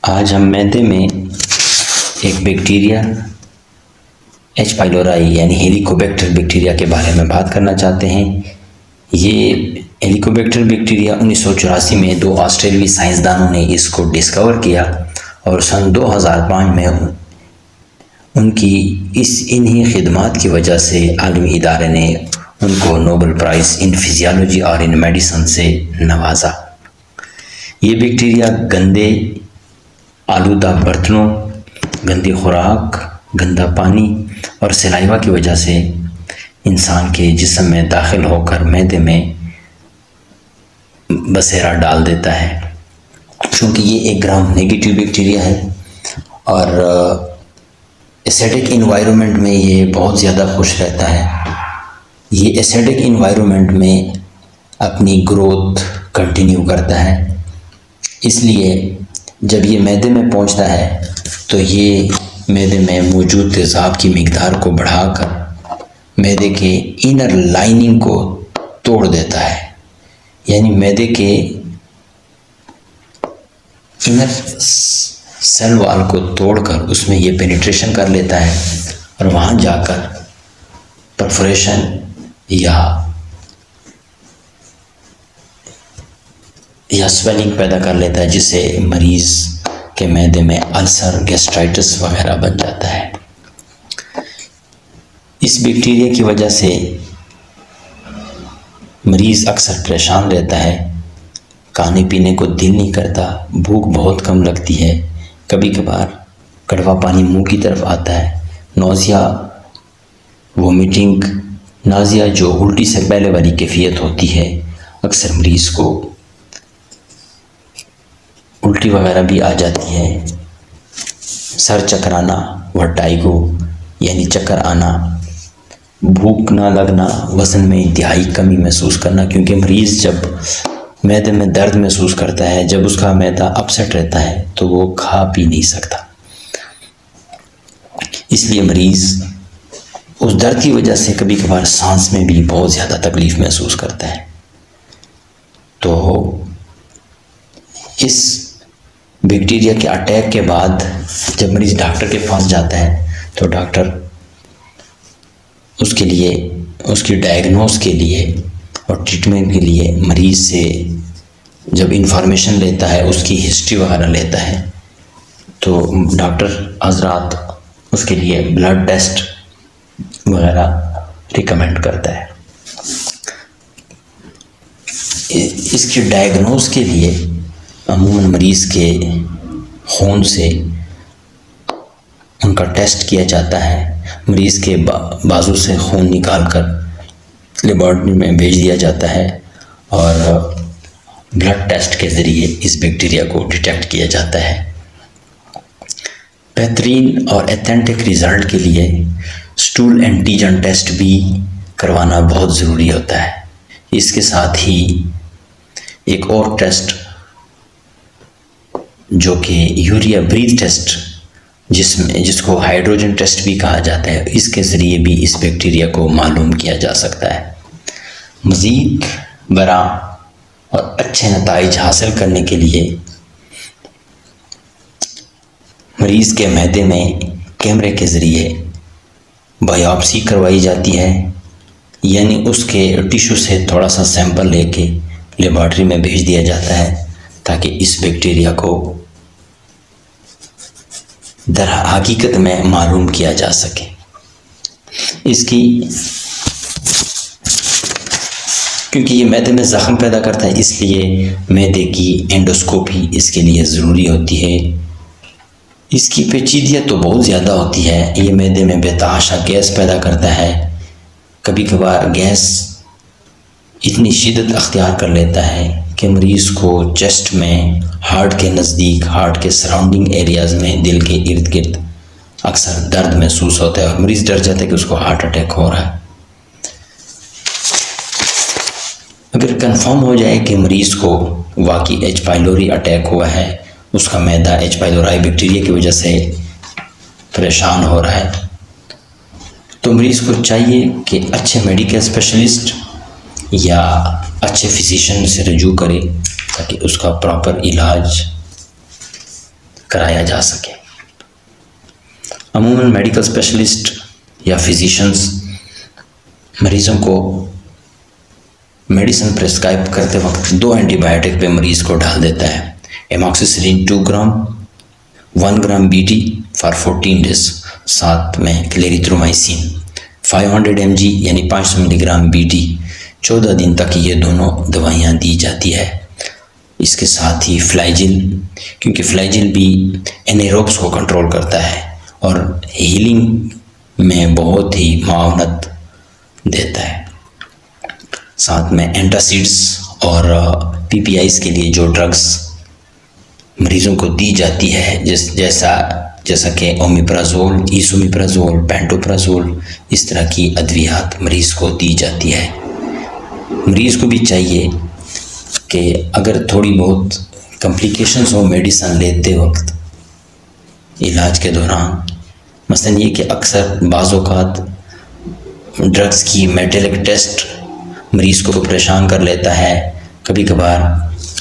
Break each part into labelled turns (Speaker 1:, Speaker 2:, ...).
Speaker 1: آج ہم معدے میں ایک بیکٹیریا ایچ پائلورائی یعنی ہیلیکوبیکٹر بیکٹیریا کے بارے میں بات کرنا چاہتے ہیں۔ یہ ہیلیکوبیکٹر بیکٹیریا 1984 میں دو آسٹریلوی سائنسدانوں نے اس کو ڈسکور کیا اور سن 2005 میں ان کی انہی خدمات کی وجہ سے عالمی ادارے نے ان کو نوبل پرائز ان فزیالوجی اور ان میڈیسن سے نوازا۔ یہ بیکٹیریا گندے آلودہ برتنوں، گندی خوراک، گندا پانی اور سلائیوا کی وجہ سے انسان کے جسم میں داخل ہو کر معدے میں بسیرا ڈال دیتا ہے۔ چونکہ یہ ایک گرام نیگیٹو بیکٹیریا ہے اور ایسیڈک انوائرمنٹ میں یہ بہت زیادہ خوش رہتا ہے۔ یہ ایسیڈک انوائرمنٹ میں اپنی گروتھ کنٹینیو کرتا ہے، اس لیے جب یہ معدے میں پہنچتا ہے تو یہ معدے میں موجود تیزاب کی مقدار کو بڑھا کر معدے کے انر لائننگ کو توڑ دیتا ہے، یعنی معدے کے انر سیل وال کو توڑ کر اس میں یہ پینیٹریشن کر لیتا ہے اور وہاں جا کر پرفوریشن یا سویلنگ پیدا کر لیتا ہے، جس سے مریض کے معدے میں السر، گیسٹرائٹس وغیرہ بن جاتا ہے۔ اس بیکٹیریا کی وجہ سے مریض اکثر پریشان رہتا ہے، کھانے پینے کو دل نہیں کرتا، بھوک بہت کم لگتی ہے، کبھی کبھار کڑوا پانی منہ کی طرف آتا ہے، نوزیا، وومیٹنگ، نازیا جو الٹی سے پہلے والی کیفیت ہوتی ہے، اکثر مریض کو الٹی وغیرہ بھی آ جاتی ہے، سر چکرانا، ورٹائگو یعنی چکر آنا، بھوک نہ لگنا، وزن میں انتہائی کمی محسوس کرنا، کیونکہ مریض جب معدے میں درد محسوس کرتا ہے، جب اس کا معدہ اپسیٹ رہتا ہے تو وہ کھا پی نہیں سکتا، اس لیے مریض اس درد کی وجہ سے کبھی کبھار سانس میں بھی بہت زیادہ تکلیف محسوس کرتا ہے۔ تو اس بیکٹیریا کے اٹیک کے بعد جب مریض ڈاکٹر کے پاس جاتا ہے تو ڈاکٹر اس کے لیے، اس کی ڈائگنوز کے لیے اور ٹریٹمنٹ کے لیے مریض سے جب انفارمیشن لیتا ہے، اس کی ہسٹری وغیرہ لیتا ہے، تو ڈاکٹر حضرات اس کے لیے بلڈ ٹیسٹ وغیرہ ریکمینڈ کرتا ہے۔ اس کی ڈائگنوز کے لیے عموماً مریض کے خون سے ان کا ٹیسٹ کیا جاتا ہے، مریض کے بازو سے خون نکال کر لیبارٹری میں بھیج دیا جاتا ہے اور بلڈ ٹیسٹ کے ذریعے اس بیکٹیریا کو ڈیٹیکٹ کیا جاتا ہے۔ بہترین اور ایتھینٹک ریزلٹ کے لیے سٹول اینٹیجن ٹیسٹ بھی کروانا بہت ضروری ہوتا ہے۔ اس کے ساتھ ہی ایک اور ٹیسٹ جو کہ یوریا بریتھ ٹیسٹ، جس کو ہائیڈروجن ٹیسٹ بھی کہا جاتا ہے، اس کے ذریعے بھی اس بیکٹیریا کو معلوم کیا جا سکتا ہے۔ مزید برآں اور اچھے نتائج حاصل کرنے کے لیے مریض کے معدے میں کیمرے کے ذریعے بایوپسی کروائی جاتی ہے، یعنی اس کے ٹیشو سے تھوڑا سا سیمپل لے کے لیبارٹری میں بھیج دیا جاتا ہے تاکہ اس بیکٹیریا کو در حقیقت میں معلوم کیا جا سکے۔ کیونکہ یہ معدے میں زخم پیدا کرتا ہے، اس لیے معدے کی اینڈوسکوپی اس کے لیے ضروری ہوتی ہے۔ اس کی پیچیدگیاں تو بہت زیادہ ہوتی ہے، یہ معدے میں بے تحاشا گیس پیدا کرتا ہے، کبھی کبھار گیس اتنی شدت اختیار کر لیتا ہے کہ مریض کو چیسٹ میں، ہارٹ کے نزدیک، ہارٹ کے سراؤنڈنگ ایریاز میں، دل کے ارد گرد اکثر درد محسوس ہوتا ہے اور مریض ڈر جاتا ہے کہ اس کو ہارٹ اٹیک ہو رہا ہے۔ اگر کنفرم ہو جائے کہ مریض کو واقعی ایچ پائلوری اٹیک ہوا ہے، اس کا معدہ ایچ پائلورائی بیکٹیریا کی وجہ سے پریشان ہو رہا ہے، تو مریض کو چاہیے کہ اچھے میڈیکل اسپیشلسٹ یا اچھے فزیشین سے رجوع کرے تاکہ اس کا پراپر علاج کرایا جا سکے۔ عموماً میڈیکل اسپیشلسٹ یا فزیشنز مریضوں کو میڈیسن پرسکرائب کرتے وقت 2 اینٹی بائیوٹک پہ مریض کو ڈال دیتا ہے۔ ایماکسیسلین 2 گرام 1 گرام بی ڈی فار 14 ڈیز، ساتھ میں کلیریترومائسین 500 mg یعنی 500 ملی گرام بی ڈی 14 دن تک یہ دونوں دوائیاں دی جاتی ہے۔ اس کے ساتھ ہی فلائجل، کیونکہ فلائجل بھی انیروبس کو کنٹرول کرتا ہے اور ہیلنگ میں بہت ہی معاونت دیتا ہے۔ ساتھ میں اینٹاسیڈس اور پی پی آئیز کے لیے جو ڈرگس مریضوں کو دی جاتی ہے جیسا کہ اومیپرازول، ایسومیپرازول، پینٹوپرازول، اس طرح کی ادویات مریض کو دی جاتی ہے۔ مریض کو بھی چاہیے کہ اگر تھوڑی بہت کمپلیکیشنز ہو میڈیسن لیتے وقت علاج کے دوران، مثلا یہ کہ اکثر بعض اوقات ڈرگس کی میٹیلک ٹیسٹ مریض کو پریشان کر لیتا ہے، کبھی کبھار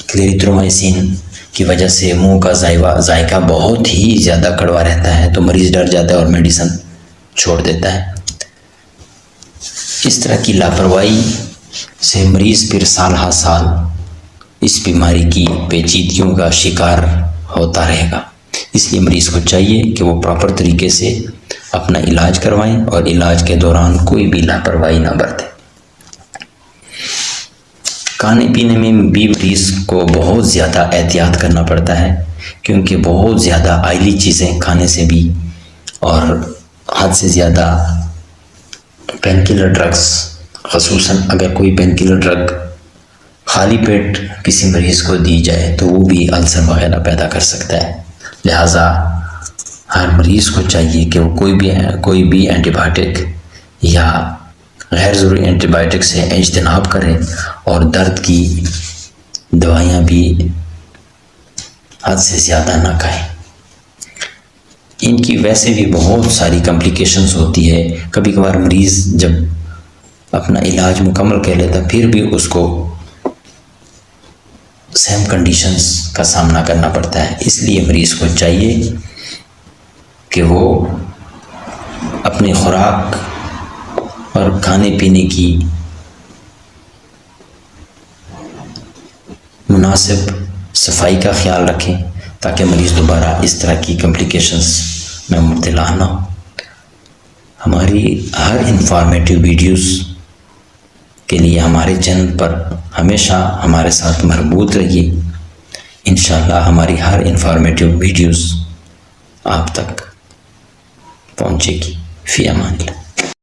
Speaker 1: کلیریترومائسین کی وجہ سے منہ کا ذائقہ بہت ہی زیادہ کڑوا رہتا ہے تو مریض ڈر جاتا ہے اور میڈیسن چھوڑ دیتا ہے۔ اس طرح کی لاپرواہی سے مریض پھر سال ہر سال اس بیماری کی پیچیدگیوں کا شکار ہوتا رہے گا۔ اس لیے مریض کو چاہیے کہ وہ پراپر طریقے سے اپنا علاج کروائیں اور علاج کے دوران کوئی بھی لاپرواہی نہ برتیں۔ کھانے پینے میں بھی مریض کو بہت زیادہ احتیاط کرنا پڑتا ہے، کیونکہ بہت زیادہ آئلی چیزیں کھانے سے بھی اور حد سے زیادہ پین کلر ڈرگس، خصوصاً اگر کوئی پین کلر ڈرگ خالی پیٹ کسی مریض کو دی جائے تو وہ بھی السر وغیرہ پیدا کر سکتا ہے۔ لہٰذا ہر مریض کو چاہیے کہ وہ کوئی بھی اینٹی بائیوٹک یا غیر ضروری اینٹی بائیوٹک سے اجتناب کریں اور درد کی دوائیاں بھی حد سے زیادہ نہ کھائیں۔ ان کی ویسے بھی بہت ساری کمپلیکیشنز ہوتی ہے، کبھی کبھار مریض جب اپنا علاج مکمل کر لیتا پھر بھی اس کو سیم کنڈیشنز کا سامنا کرنا پڑتا ہے۔ اس لیے مریض کو چاہیے کہ وہ اپنی خوراک اور کھانے پینے کی مناسب صفائی کا خیال رکھیں تاکہ مریض دوبارہ اس طرح کی کمپلیکیشنز میں مبتلا نہ ہو۔ ہماری ہر انفارمیٹیو ویڈیوز کے لیے ہمارے چینل پر ہمیشہ ہمارے ساتھ مربوط رہیے۔ انشاءاللہ ہماری ہر انفارمیٹیو ویڈیوز آپ تک پہنچے گی۔ فی امان اللہ۔